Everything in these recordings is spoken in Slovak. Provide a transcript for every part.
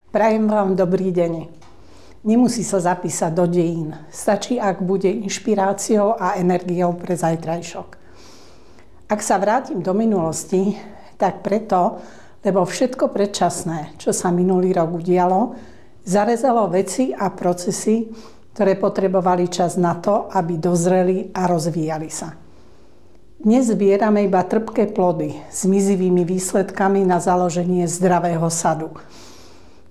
Prajem vám dobrý deň. Nemusí sa zapísať do dejín. Stačí, ak bude inšpiráciou a energiou pre zajtrajšok. Ak sa vrátim do minulosti, tak preto, lebo všetko predčasné, čo sa minulý rok udialo, zarezalo veci a procesy, ktoré potrebovali čas na to, aby dozreli a rozvíjali sa. Dnes zbierame iba trpké plody s mizivými výsledkami na založenie zdravého sadu.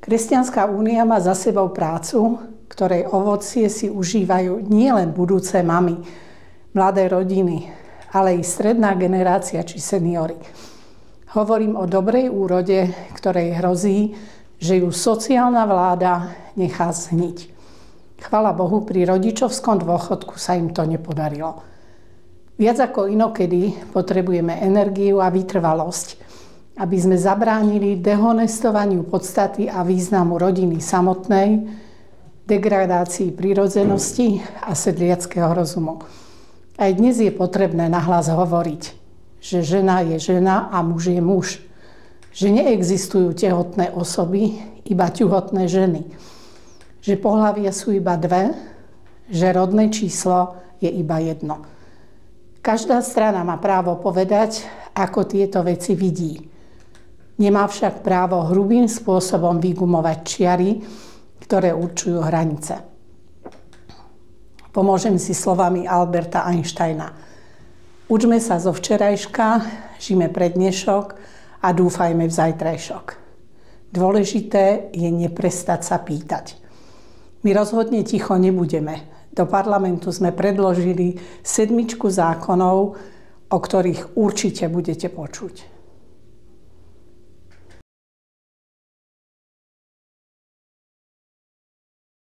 Kresťanská únia má za sebou prácu, ktorej ovocie si užívajú nielen budúce mamy, mladé rodiny, ale i stredná generácia či seniori. Hovorím o dobrej úrode, ktorej hrozí, že ju sociálna vláda nechá zhniť. Chvala Bohu, pri rodičovskom dôchodku sa im to nepodarilo. Viac ako inokedy potrebujeme energiu a vytrvalosť, aby sme zabránili dehonestovaniu podstaty a významu rodiny samotnej, degradácii prirodzenosti a sedliackého rozumu. Aj dnes je potrebné nahlas hovoriť, že žena je žena a muž je muž. Že neexistujú tehotné osoby, iba ťuhotné ženy. Že pohlavia sú iba dve, že rodné číslo je iba jedno. Každá strana má právo povedať, ako tieto veci vidí. Nemá však právo hrubým spôsobom vygumovať čiary, ktoré určujú hranice. Pomôžem si slovami Alberta Einsteina. Učme sa zo včerajška, žijme pre dnešok a dúfajme v zajtrajšok. Dôležité je neprestať sa pýtať. My rozhodne ticho nebudeme. Do parlamentu sme predložili 7 zákonov, o ktorých určite budete počuť.